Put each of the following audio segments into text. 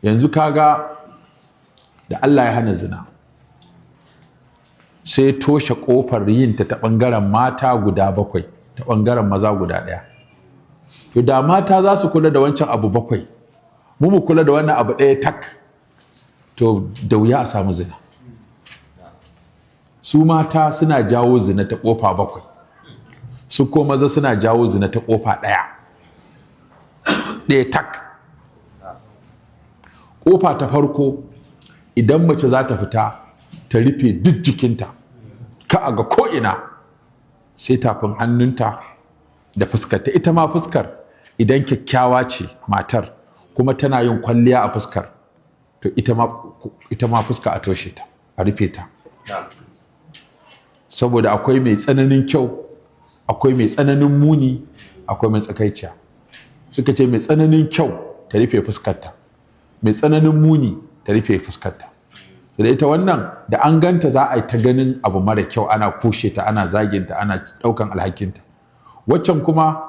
yanzu kaga da Allah ya hana zina sai toshe kofar yinta ta ɓangaren mata guda 7 ta ɓangaren maza guda 1. To da mata za su kula da wancan abu 7 mu kula da wannan abu 1 tak, to da wuya a samu zina. Su mata suna jawo zina ta kofa 7, su ko maza suna jawo zina ta kofa 1 tak. Kofa ta farko, idan mace za ta fita ta rufe duk jikinta ka a ga ko'ina sai tafin hannunta da fuskarta. Ita ma fuskar idan kyakkyawa ce matar kuma tana yin kwalliya a fuskar, to ita ma fuska a toshe ta, a rufe ta. Saboda akwai mai tsananin kyau, akwai mai tsananin muni, akwai mai tsakaiciya. Suka ce mai tsananin kyau ta rufe fuskarta, mai tsananin muni ta rufe fuskarta. Da ita wannan da an ganta za a yi ta ganin abu mara kyau, ana kushe ta, ana zaginta, ana ɗaukan alhakinta. Waccan kuma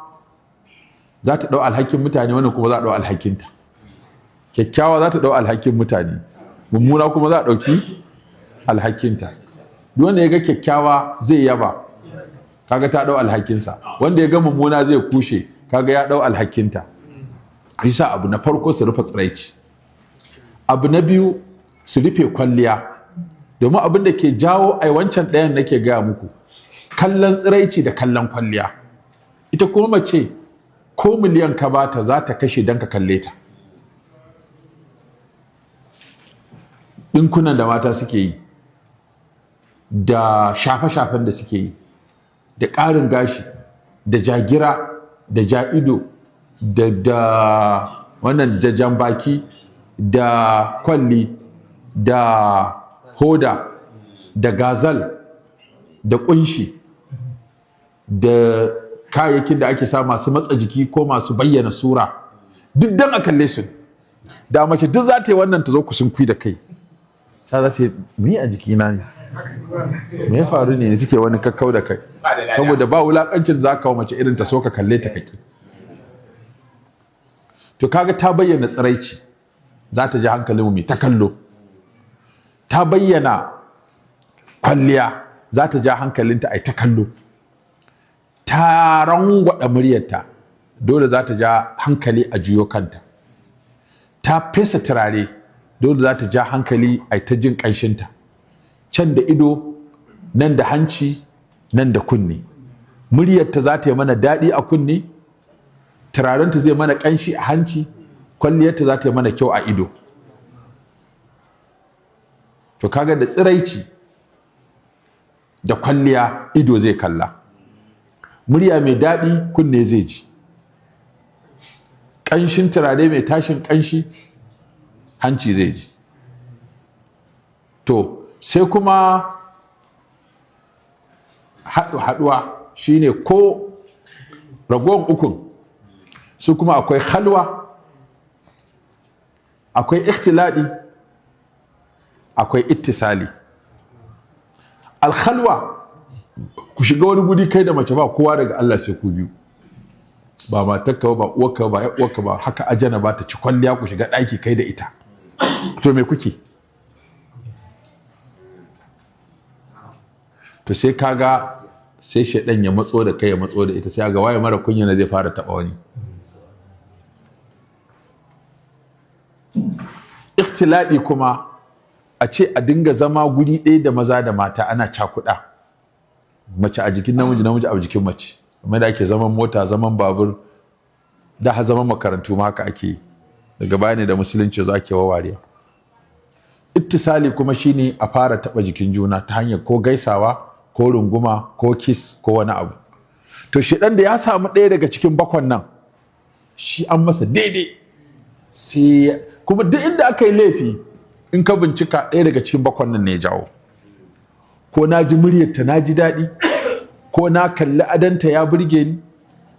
za ta ɗau alhakin mutane, wannan kuma za a ɗau alhakinta. Kyakkyawa za ta ɗau alhakin mutane, mummuna kuma za a ɗauki alhakinta. Duk wanda ya ga kyakkyawa zai yaba, kaga ta ɗau alhakinsa. Wanda ya ga mummuna zai kushe, kaga ya ɗau alhakinta. Bisa abu na farko su rufe tsiraici. Abu na biyu su rufe kwalliya, domin abin da ke jawo ai wancan ɗayan nake gaya muku, kallon tsiraici da kallon kwalliya. Ita kuma mace ko miliyan ka bata za ta kashe don ka kalle ta. Ɗinkunan da mata suke yi, da shafe-shafen da suke yi, da ƙarin gashi, da jagira, da ja'ido, da wannan da jan baki, da kwalli, da hoda, da gazal, da kunshi, da kayayyakin da ake sa masu matsa jiki ko masu bayyana sura, duk dan a kalle su. Da mace duk za ta yi wannan ta zo ku sunkui da kai, ta za ta yi me a jikina ne, me ya faru ne suke wani kakkau da kai, saboda ba wulakancin za ka mace irin ta so ka kalle ta kake. To kaga ta bayyana tsiraici, za ta ji hankalinmu mai ta kallo. Ta bayyana kwalliya, za ta ja hankalinta ai ta kallo. Ta rangwada muryarta, dole za ta ja hankali a juyo kanta. Ta fesa turare, dole za ta ja hankali ai ta jin ƙanshinta. Can da ido, nan da hanci, nan da kunne. Muryarta za ta yi mana daɗi a kunne, turarenta zai mana ƙanshi a hanci, kwalliyarta za ta yi mana kyau a ido. To kaga da tsiraici da kwalliya ido zai kalla, murya mai daɗi kunne zai ji, ƙanshin turare mai tashin ƙanshi hanci zai ji. To sai kuma haɗuwa shine ko ragowar ukun su kuma akwai halwa, akwai ikhtiladi, akwai ittisali. Alhalwa, ku shiga wani guri kai da mace ba kowa daga Allah sai ku biyu, ba matarka ba uwarka ba uwarka ba, haka ajana ba ta ci kwalliya ku shiga ɗaki kai da ita. To me kuke? To sai kaga sai shaidan ya matso da kai ya matso da ita, sai ga waye mara kunya na zai fara taɓa wani. Ikhtiladi kuma a ce a dinga zama guri ɗaya da maza da mata ana cakuɗa, mace a jikin namiji, namiji a jikin mace, kamar da ake zaman mota, zaman babur, da har zaman makarantu ma haka ake yi. Daga baya ne da musulunci za ke wawarewa. Ittisali kuma shine a fara taɓa jikin juna ta hanyar ko gaisawa ko runguma ko kiss ko wani abu. To shedan da ya samu ɗaya daga cikin 7 nan, shi an masa daidai. Sai kuma duk inda aka yi laifi in ka bincika ɗaya daga cikin 7 nan ne ya jawo. Ko na ji muryarta na ji daɗi, ko na kalli adanta ya burge ni,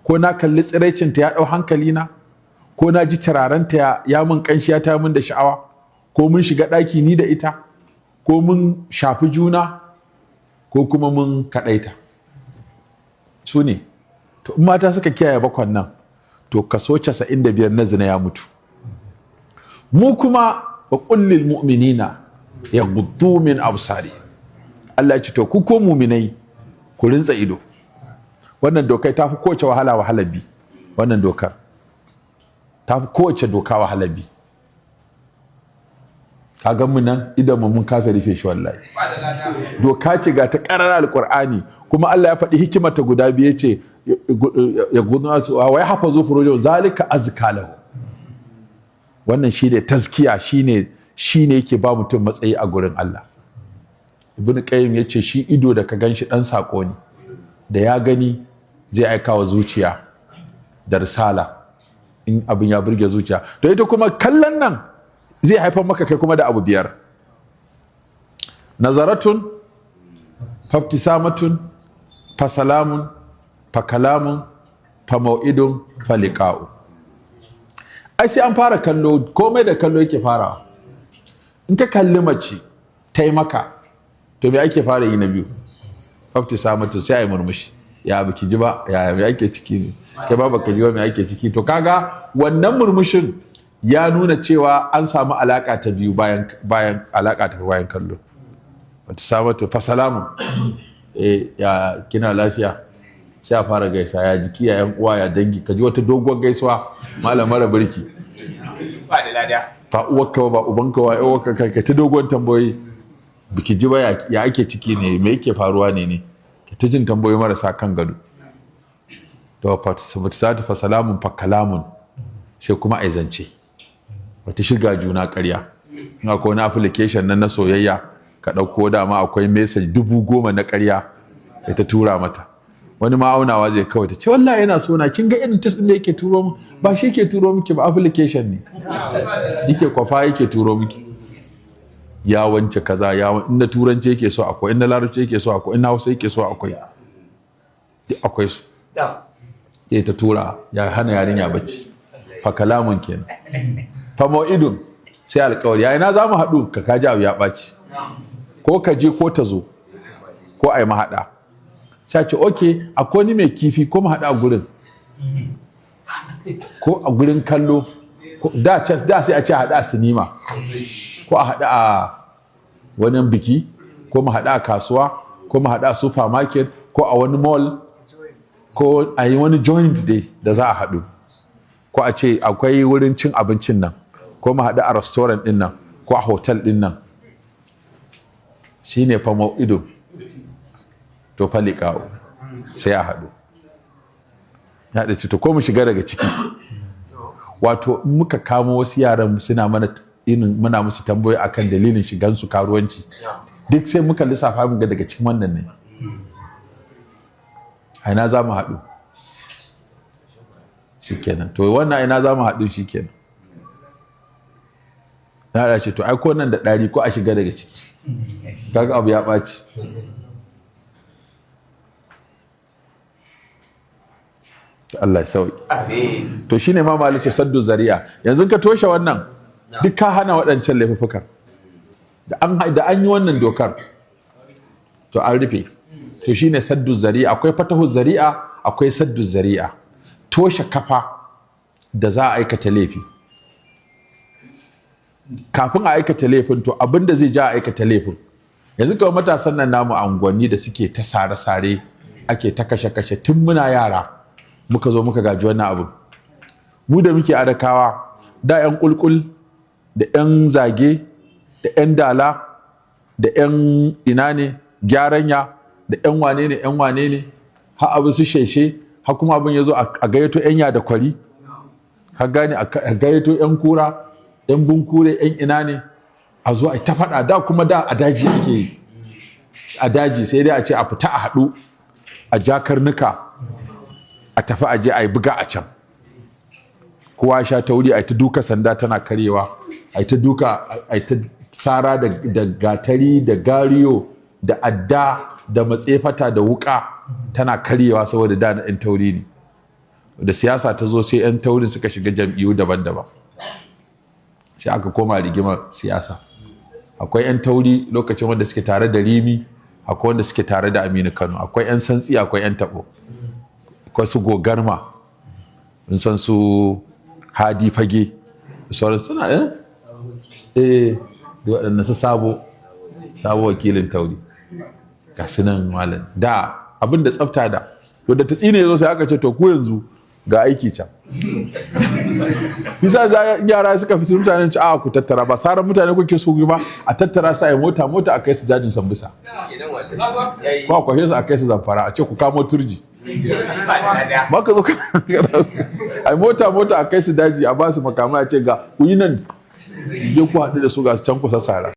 ko na kalli tsiraicinta ya ɗau hankalina, ko na ji turarenta ya min ƙanshi ya ta min da sha'awa, ko mun shiga ɗaki ni da ita, ko mun shafi juna, ko kuma mun kaɗaita. Su ne. To in mata suka kiyaye 7 nan, to kaso 95 na zina ya mutu. mu kuma wa kullil mu'minina yaghuddu min absari. Allah ya ce to ku ko mu'minai ku rinsa ido. Wannan dokai ta fi kowace wahalar bi. Wannan dokar ta fi kowace doka wahalar bi. Ka gan mu nan idan mun kasa rufe shi wallahi. Doka ce ga ta karar alqur'ani kuma Allah ya faɗi hikimata guda biyu ce ya gudu su wa ya hafazu furujo zalika azka lahu. Wannan shine tazkiya, shine yake ba mutum matsayi a gurin Allah. Ibn Qayyim yace shi ido da ka ganshi dan sako ne, da ya gani zai aika wa zuciya da risala in abin ya burge zuciya. To ita kuma kallon nan zai haifar maka kai kuma da abu biyar: nazaratun, fabtisamatun, fasalamun, fakalamun, famau'idun, faliqa'u. Ai sai an fara kallo, komai da kallo yake farawa. In ka kalli mace ta yi maka, to me ake fara yi na biyu? Fabtisamatun, sai a yi murmushi. Ya baki ji ba, ya me ake ciki ne? Kai ba baka ji ba me ake ciki? To kaga wannan murmushin ya nuna cewa an samu alaka ta biyu bayan alaka ta bayan kallo. Fabtisamatun, fasalamun. Ya kina lafiya? Sai a fara gaisa, ya jiki, ya yan uwa, ya dangi. Ka ji wata doguwar gaisuwa, malam mara birki. Ba da lada. Ba uwarka ba ubanka wa uwarka kai ta doguwar tambayoyi. Biki ji ba ya ake ciki ne, me yake faruwa ne? Ka ta jin tambayoyi marasa kan gado. To fatisatu fa salamun fa kalamun, sai kuma ai zance. Wata shiga juna ƙarya. In akwai wani application nan na soyayya, ka ɗauko dama akwai message 10,000 na ƙarya kai ta tura mata. Wani ma'aunawa zai kawai ta ce wallahi yana so na, kin ga irin test din da yake turo mu, ba shi yake turo miki ba, application ne yake kwafa yake turo miki. Ya wance kaza, ya inda turanci yake so akwai, inda larabci yake so akwai, inda hausa yake so akwai, akwai su sai ta tura, ya hana yarinya bacci. Fa kalamun kenan. Fa mau'idun, sai alƙawari. Ya ina za mu haɗu? Ka kaji abu ya ɓaci, ko ka je ko ta zo, ko a yi mahaɗa. Sai ce okay, akwai ni mai kifi, ko mu haɗu a gurin, ko a gurin kallo. Da sai a ce a haɗu a sinima, ko a haɗu a wani biki, ko mu haɗu a kasuwa, ko mu haɗu a supermarket, ko a wani mall, ko a yi wani joint day da za a haɗu, ko a ce akwai wurin cin abincin nan, ko mu haɗu a restaurant ɗin nan, ko a hotel ɗin nan. Shine fa mau'idun. To faliqa'u, sai a haɗu. Ya da to ko mu shiga daga ciki. Wato muka kamo wasu yaran suna mana muna musu tambayoyi akan dalilin shigan su karuwanci, duk sai muka lissafa mun ga daga cikin wannan ne. A ina za mu haɗu? Shikenan. To wannan ina za mu haɗu shikenan. Na da ce to ai ko nan da ɗari ko a shiga daga ciki. Kaga abu ya ɓaci. Allah ya sauki. Amin. To shine ma malice saddu zari'a. Yanzu ka toshe wannan, duk ka hana waɗancan laifukan. Da an yi wannan dokar, to an rufe. To shine saddu zari'a. Akwai fatahu zari'a, akwai saddu zari'a. Toshe kafa da za a aikata laifi. Kafin a aikata laifin, to abinda zai ja a aikata laifin. Yanzu kawai matasan nan namu a unguwanni da suke ta sare-sare, ake ta kashe-kashe tun muna yara. Muka zo muka gaji wannan abin. Mu da muke adakawa, da 'yan kulkul, da 'yan zage, da 'yan dala, da 'yan ina ne, gyaranya, da 'yan wane ne, har abin su sheshe, har kuma abin ya zo a gayyato 'yan yada kwari, har gane a gayyato 'yan kura, 'yan bunkure, 'yan ina ne, a zo a ta faɗa. Da kuma da a daji ake yi. A daji sai dai a ce a fita a haɗu, a ja karnuka, a tafi aje a yi buga a can. Kowa sha tauri a ta duka sanda tana karyewa, a ta duka, a ta tsara da gatari da gariyo da adda da matsefata da wuka tana karyewa saboda da na 'yan tauri ne. Da siyasa ta zo sai 'yan taurin suka shiga jam'iyyu daban-daban, sai aka koma rigimar siyasa. Akwai 'yan tauri lokacin wanda suke tare da Rimi, akwai wanda suke tare da Aminu Kano, akwai 'yan santsi, akwai 'yan tabo, akwai su gogarma, in san su Hadi Fage, sauran suna da waɗanda su sabo wakilin tauri ga sunan malam da abin da tsafta da to da ta tsine yazo sai aka ce to ku yanzu ga aiki can bisa yara suka fitar mutanen ci a ku tattara ba saran mutane kuke so ba a tattara su a yi mota a kai su jajin Sambisa ba kwashe su a kai su Zamfara a ce ku kamo turji ba ka zo a yi mota a kai su daji a ba su makamai a ce ga ku yi nan je ku haɗu da su ga su can kusa sara